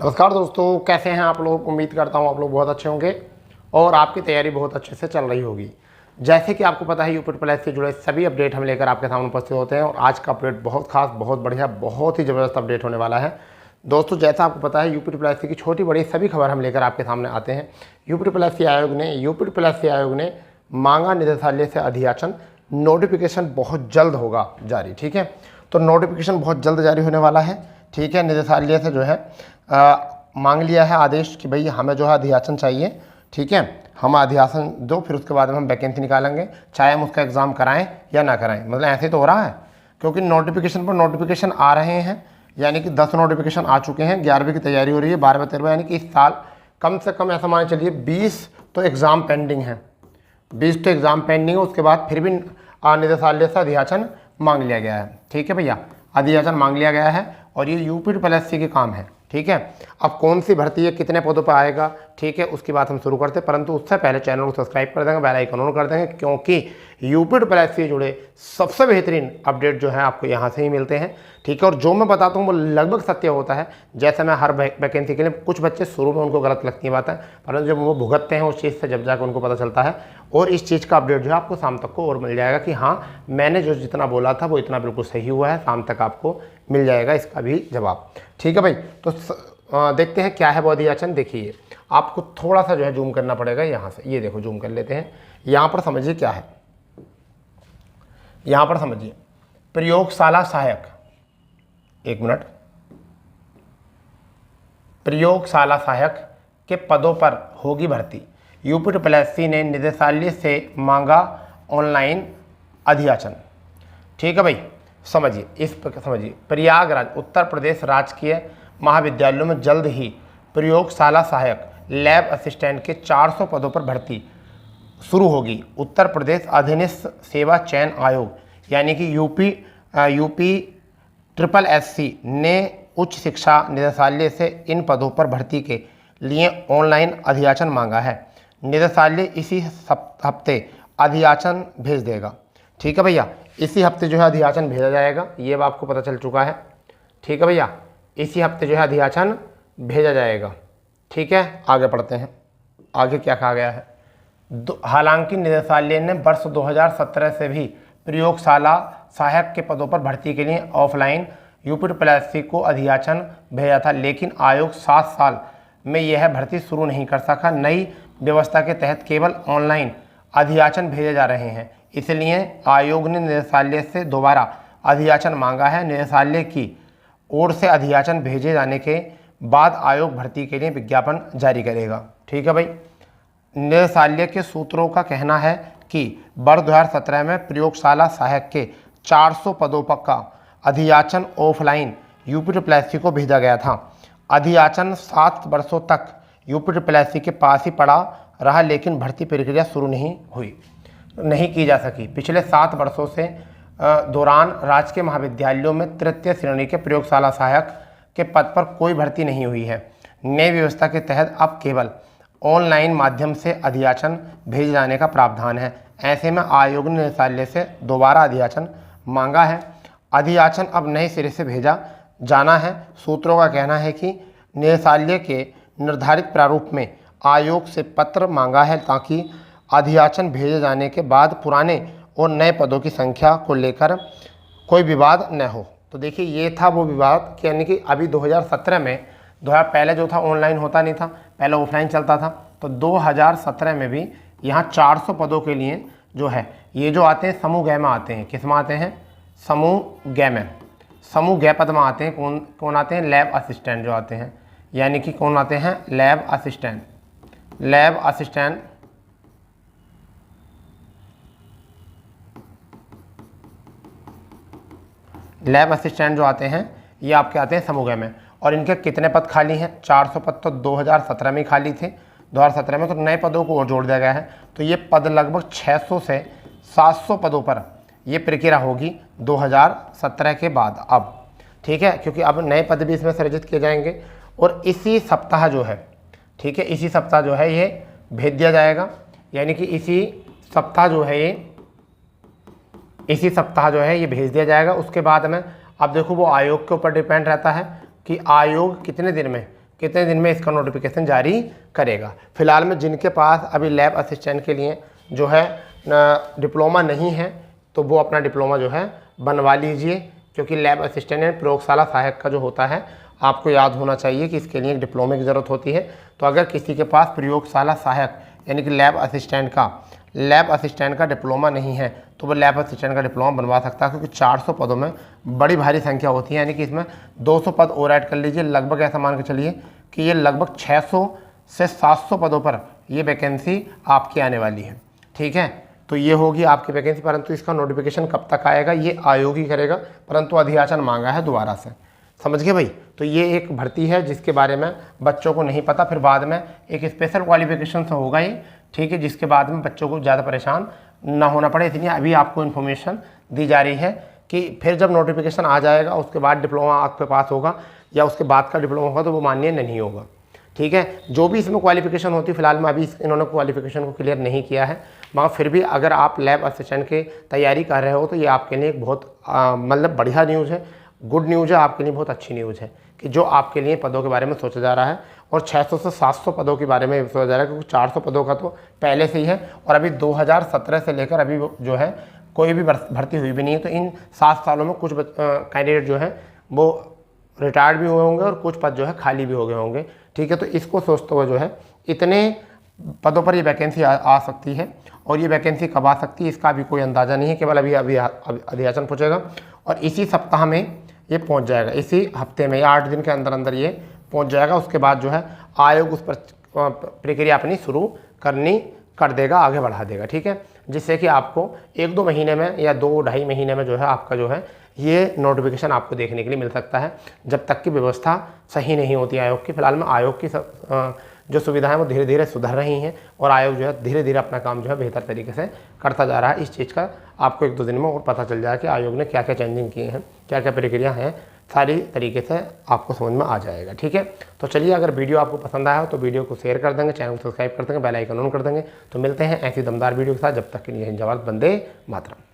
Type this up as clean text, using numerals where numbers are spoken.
नमस्कार दोस्तों, कैसे हैं आप लोग। उम्मीद करता हूं आप लोग बहुत अच्छे होंगे और आपकी तैयारी बहुत अच्छे से चल रही होगी। जैसे कि आपको पता है यूपी से जुड़े सभी अपडेट हम लेकर आपके सामने उपस्थित होते हैं और आज का अपडेट बहुत खास, बहुत बढ़िया, बहुत ही ज़बरदस्त अपडेट होने वाला है। दोस्तों, जैसा आपको पता है यूपी की छोटी बड़ी सभी खबर हम लेकर आपके सामने आते हैं। यूपी आयोग ने मांगा निदेशालय से अधियाचन, नोटिफिकेशन बहुत जल्द होगा जारी। ठीक है, तो नोटिफिकेशन बहुत जल्द जारी होने वाला है। ठीक है, निदेशालय से जो है मांग लिया है आदेश कि भाई हमें जो है अधियाचन चाहिए। ठीक है, हम अधियाचन दो, फिर उसके बाद में हम वैकेंसी निकालेंगे, चाहे हम उसका एग्ज़ाम कराएं या ना कराएं। मतलब ऐसे तो हो रहा है, क्योंकि नोटिफिकेशन पर नोटिफिकेशन आ रहे हैं, यानी कि 10 नोटिफिकेशन आ चुके हैं। 11वीं की तैयारी हो रही है, 12वीं 13वीं, यानी कि इस साल कम से कम ऐसा मान चलिए 20 तो एग्ज़ाम पेंडिंग है। 20 तो एग्ज़ाम पेंडिंग है। उसके बाद फिर भी निदेशालय से अधियाचन मांग लिया गया है। ठीक है भैया, अधियाचन मांग लिया गया है और ये यूपी के काम है। ठीक है, अब कौन सी भर्ती है, कितने पदों पर आएगा, ठीक है, उसकी बात हम शुरू करते हैं। परंतु उससे पहले चैनल को सब्सक्राइब कर देंगे, बेल आइकन ऑन कर देंगे, क्योंकि यूपी से जुड़े सबसे बेहतरीन अपडेट जो है आपको यहाँ से ही मिलते हैं। ठीक है, और जो मैं बताता हूँ वो लगभग सत्य होता है। जैसे मैं हर वैकेंसी के लिए, कुछ बच्चे शुरू में उनको गलत लगती है बातें, परंतु जब वो भुगतते हैं उस चीज़ से, जब जाकर उनको पता चलता है। और इस चीज़ का अपडेट जो है आपको शाम तक को और मिल जाएगा कि हाँ, मैंने जो जितना बोला था वो इतना बिल्कुल सही हुआ है। शाम तक आपको मिल जाएगा इसका भी जवाब। ठीक है भाई, तो देखते हैं क्या है वो अधियाचन। देखिए, आपको थोड़ा सा जो है जूम करना पड़ेगा यहाँ से। ये देखो, जूम कर लेते हैं। यहाँ पर समझिए क्या है, यहाँ पर समझिए प्रयोगशाला सहायक, एक मिनट, प्रयोगशाला सहायक के पदों पर होगी भर्ती। यूपी ने निदेशालय से मांगा ऑनलाइन अधियाचन। ठीक है भाई, समझिए इस पर समझिए। प्रयागराज उत्तर प्रदेश राजकीय महाविद्यालयों में जल्द ही प्रयोगशाला सहायक, लैब असिस्टेंट के 400 पदों पर भर्ती शुरू होगी। उत्तर प्रदेश अधीनस्थ सेवा चयन आयोग यानी कि यूपी SSC ने उच्च शिक्षा निदेशालय से इन पदों पर भर्ती के लिए ऑनलाइन अधियाचन मांगा है। निदेशालय इसी हफ्ते अधियाचन भेज देगा। ठीक है भैया, इसी हफ्ते जो है अधियाचन भेजा जाएगा, ये अब आपको पता चल चुका है। ठीक है भैया, इसी हफ्ते जो है अधियाचन भेजा जाएगा। ठीक है, आगे पढ़ते हैं, आगे क्या कहा गया है। हालांकि निदेशालय ने वर्ष 2017 से भी प्रयोगशाला सहायक के पदों पर भर्ती के लिए ऑफलाइन यूपी को अधियाचन भेजा था, लेकिन आयोग 7 साल में यह भर्ती शुरू नहीं कर सका। नई व्यवस्था के तहत केवल ऑनलाइन अधियाचन भेजे जा रहे हैं, इसलिए आयोग ने निदेशालय से दोबारा अधियाचन मांगा है। निदेशालय की ओर से अधियाचन भेजे जाने के बाद आयोग भर्ती के लिए विज्ञापन जारी करेगा। ठीक है भाई, निदेशालय के सूत्रों का कहना है कि वर्ष 2017 में प्रयोगशाला सहायक के 400 पदों पर का अधियाचन ऑफलाइन यूपी को भेजा गया था। अधियाचन 7 वर्षों तक यूपी के पास ही पड़ा रहा, लेकिन भर्ती प्रक्रिया शुरू नहीं की जा सकी। पिछले 7 वर्षों से दौरान राजकीय महाविद्यालयों में तृतीय श्रेणी के प्रयोगशाला सहायक के पद पर कोई भर्ती नहीं हुई है। नई व्यवस्था के तहत अब केवल ऑनलाइन माध्यम से अधियाचन भेजे जाने का प्रावधान है। ऐसे में आयोग ने निदेशालय से दोबारा अधियाचन मांगा है। अधियाचन अब नए सिरे से भेजा जाना है। सूत्रों का कहना है कि निदेशालय के निर्धारित प्रारूप में आयोग से पत्र मांगा है, ताकि अधियाचन भेजे जाने के बाद पुराने और नए पदों की संख्या को लेकर कोई विवाद न हो। तो देखिए, ये था वो विवाद, यानी कि अभी 2017 में पहले जो था ऑनलाइन होता नहीं था, पहले ऑफलाइन चलता था। तो 2017 में भी यहाँ 400 पदों के लिए जो है ये जो आते हैं समूह ग में आते हैं। किस में आते हैं? समूह ग में, समूह ग पद में आते हैं। कौन आते हैं? लैब असिस्टेंट जो आते हैं, यानी कि कौन आते हैं? Lab assistant. लैब असिस्टेंट जो आते हैं ये आपके आते हैं समूह में। और इनके कितने पद खाली हैं? 400 पद तो 2017 में खाली थे, 2017 में, तो नए पदों को और जोड़ दिया गया है। तो ये पद लगभग 600 से 700 पदों पर ये प्रक्रिया होगी 2017 के बाद अब। ठीक है, क्योंकि अब नए पद भी इसमें सृजित किए जाएंगे और इसी सप्ताह जो है, ठीक है, इसी सप्ताह जो है ये भेज दिया जाएगा। यानी कि इसी सप्ताह जो है ये भेज दिया जाएगा। उसके बाद में अब देखो वो आयोग के ऊपर डिपेंड रहता है कि आयोग कितने दिन में कितने दिन में इसका नोटिफिकेशन जारी करेगा। फिलहाल में जिनके पास अभी लैब असिस्टेंट के लिए जो है डिप्लोमा नहीं है तो वो अपना डिप्लोमा जो है बनवा लीजिए, क्योंकि लैब असिस्टेंट एंड प्रयोगशाला सहायक का जो होता है आपको याद होना चाहिए कि इसके लिए एक डिप्लोमे की ज़रूरत होती है। तो अगर किसी के पास प्रयोगशाला सहायक यानी कि लैब असिस्टेंट का डिप्लोमा नहीं है तो वो लैब असिस्टेंट का डिप्लोमा बनवा सकता है, क्योंकि 400 पदों में बड़ी भारी संख्या होती है। यानी कि इसमें 200 पद और ऐड कर लीजिए, लगभग ऐसा मान के चलिए कि ये लगभग 600 से 700 पदों पर ये वैकेंसी आपकी आने वाली है। ठीक है, तो ये होगी आपकी वैकेंसी, परंतु इसका नोटिफिकेशन कब तक आएगा ये आयोग ही करेगा, परंतु अधियाचन मांगा है दोबारा से। समझ गए भाई। तो ये एक भर्ती है जिसके बारे में बच्चों को नहीं पता, फिर बाद में एक स्पेशल क्वालिफिकेशन से होगा ये। ठीक है, जिसके बाद में बच्चों को ज़्यादा परेशान ना होना पड़े, इसलिए अभी आपको इन्फॉर्मेशन दी जा रही है कि फिर जब नोटिफिकेशन आ जाएगा उसके बाद डिप्लोमा आपके पास होगा या उसके बाद का डिप्लोमा होगा तो वो मान्य नहीं होगा। ठीक है, जो भी इसमें क्वालिफिकेशन होती है, फिलहाल में अभी इन्होंने क्वालिफिकेशन को क्लियर नहीं किया है, मगर फिर भी अगर आप लैब असिस्टेंट की तैयारी कर रहे हो तो ये आपके लिए एक बहुत मतलब बढ़िया न्यूज़ है, गुड न्यूज़ है, आपके लिए बहुत अच्छी न्यूज़ है कि जो आपके लिए पदों के बारे में सोचा जा रहा है। और 600 से 700 पदों के बारे में सोचा जा रहा है, क्योंकि 400 पदों का तो पहले से ही है और अभी 2017 से लेकर अभी जो है कोई भी भर्ती हुई भी नहीं है। तो इन 7 सालों में कुछ कैंडिडेट जो है वो रिटायर्ड भी हुए होंगे और कुछ पद जो है खाली भी हो गए होंगे। ठीक है, तो इसको सोचते हुए जो है इतने पदों पर ये वैकेंसी आ सकती है, और ये वैकेंसी कब आ सकती है इसका भी कोई अंदाज़ा नहीं है, केवल अभी अधियाचन पहुँचेगा और इसी सप्ताह में ये पहुंच जाएगा, इसी हफ्ते में या 8 दिन के अंदर अंदर ये पहुंच जाएगा। उसके बाद जो है आयोग उस पर प्रक्रिया अपनी शुरू कर देगा, आगे बढ़ा देगा। ठीक है, जिससे कि आपको 1-2 महीने में या 2-2.5 महीने में जो है आपका जो है ये नोटिफिकेशन आपको देखने के लिए मिल सकता है, जब तक की व्यवस्था सही नहीं होती आयोग की। फिलहाल में आयोग की जो सुविधाएं वो धीरे धीरे सुधर रही हैं और आयोग जो है धीरे धीरे अपना काम जो है बेहतर तरीके से करता जा रहा है। इस चीज़ का आपको 1-2 दिन में और पता चल जाएगा कि आयोग ने क्या क्या चेंजिंग किए हैं, क्या क्या प्रक्रिया हैं, सारी तरीके से आपको समझ में आ जाएगा। ठीक है, तो चलिए, अगर वीडियो आपको पसंद आया हो तो वीडियो को शेयर कर देंगे, चैनल को सब्सक्राइब कर देंगे, बेल आइकन ऑन कर देंगे। तो मिलते हैं ऐसी दमदार वीडियो के साथ, जब तक के लिए जवाब वंदे मातरम।